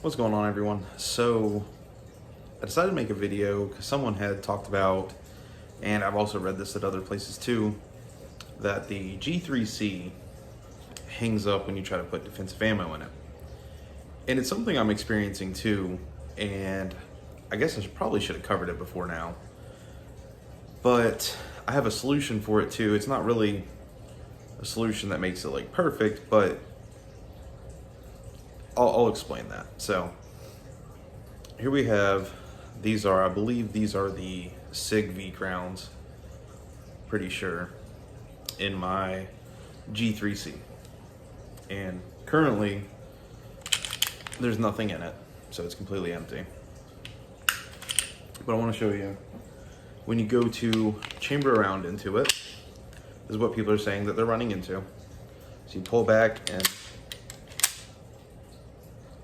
What's going on, everyone? So I decided to make a video because someone had talked about, and I've also read this at other places too, that the G3c hangs up when you try to put defensive ammo in it. And it's something I'm experiencing too, and I guess I probably should have covered it before now. But I have a solution for it too. It's not really a solution that makes it like perfect, but I'll explain that. So here we have, these are, I believe these are the SIG V crowns, pretty sure, in my G3c. And currently there's nothing in it, so it's completely empty. But I want to show you, when you go to chamber a round into it, this is what people are saying that they're running into. So you pull back and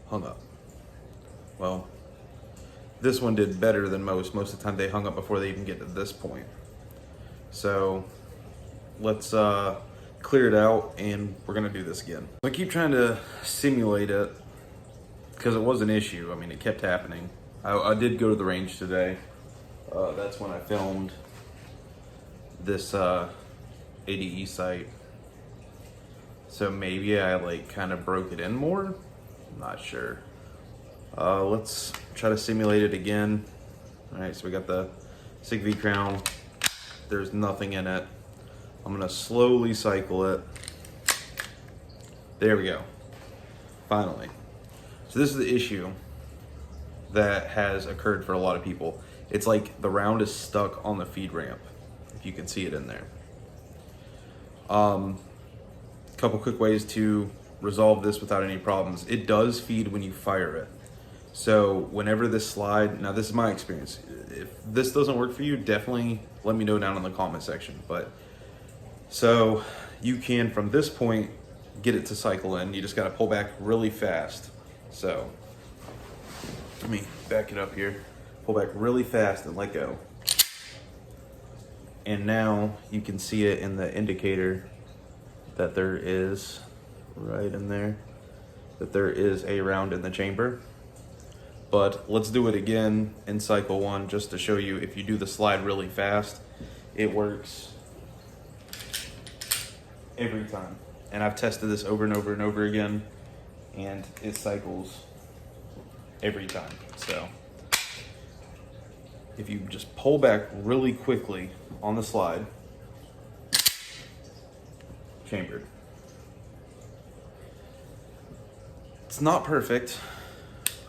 hung up. Well, this one did better than most. Most of the time they hung up before they even get to this point. So let's clear it out and we're gonna do this again. I keep trying to simulate it because it was an issue. I mean, it kept happening. I did go to the range today. That's when I filmed this ADE site. So maybe I like kind of broke it in more. I'm not sure. Let's try to simulate it again. All right, so we got the SIG V crown. There's nothing in it. I'm gonna slowly cycle it. There we go. Finally. So this is the issue that has occurred for a lot of people. It's like the round is stuck on the feed ramp, if you can see it in there. Couple quick ways to resolve this without any problems. It does feed when you fire it. So whenever this slide, now this is my experience. If this doesn't work for you, definitely let me know down in the comment section. But so you can, from this point, get it to cycle in. You just gotta pull back really fast. So let me back it up here. Pull back really fast and let go. And now you can see it in the indicator that there is, right in there, that there is a round in the chamber. But let's do it again in cycle one just to show you, if you do the slide really fast, it works every time. And I've tested this over and over and over again, and it cycles every time. So if you just pull back really quickly on the slide, chambered. It's not perfect.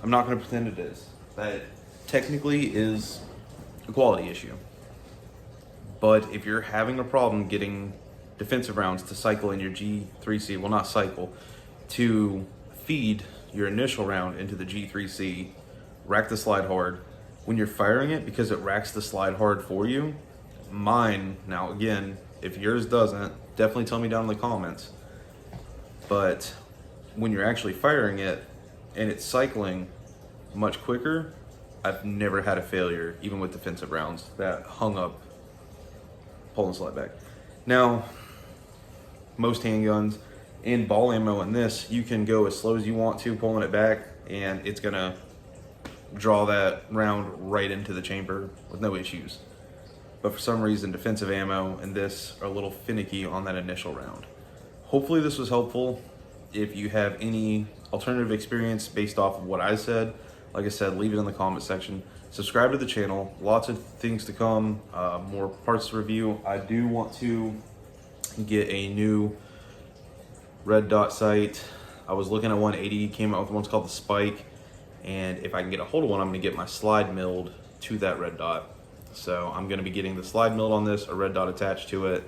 I'm not going to pretend it is. That technically is a quality issue. But if you're having a problem getting defensive rounds to cycle in your G3c, well, not cycle, to feed your initial round into the G3c, rack the slide hard. When you're firing it, because it racks the slide hard for you, mine, now again, if yours doesn't, definitely tell me down in the comments. But when you're actually firing it and it's cycling much quicker, I've never had a failure, even with defensive rounds, that hung up pulling the slide back. Now, most handguns and ball ammo in this, you can go as slow as you want to pulling it back, and it's gonna draw that round right into the chamber with no issues. But for some reason, defensive ammo and this are a little finicky on that initial round. Hopefully this was helpful. If you have any alternative experience based off of what I said, like I said, leave it in the comment section. Subscribe to the channel. Lots of things to come, more parts to review. I do want to get a new red dot sight. I was looking at 180, came out with one's called the Spike, and if I can get a hold of one, I'm gonna get my slide milled to that red dot. So I'm gonna be getting the slide milled on this, a red dot attached to it,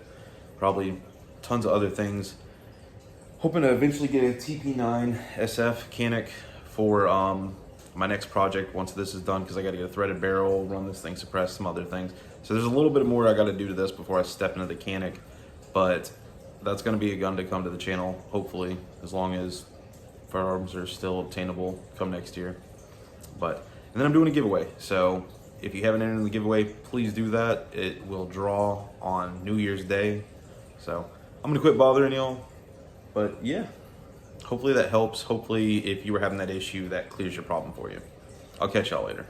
probably tons of other things. Hoping to eventually get a TP9 SF Canic for my next project once this is done, because I gotta get a threaded barrel, run this thing suppressed, some other things. So there's a little bit more I gotta do to this before I step into the Canic, but that's gonna be a gun to come to the channel, hopefully, as long as firearms are still obtainable come next year. And then I'm doing a giveaway, so if you haven't entered in the giveaway, please do that. It will draw on New Year's Day. So I'm gonna quit bothering y'all, but yeah, hopefully that helps. Hopefully if you were having that issue, that clears your problem for you. I'll catch y'all later.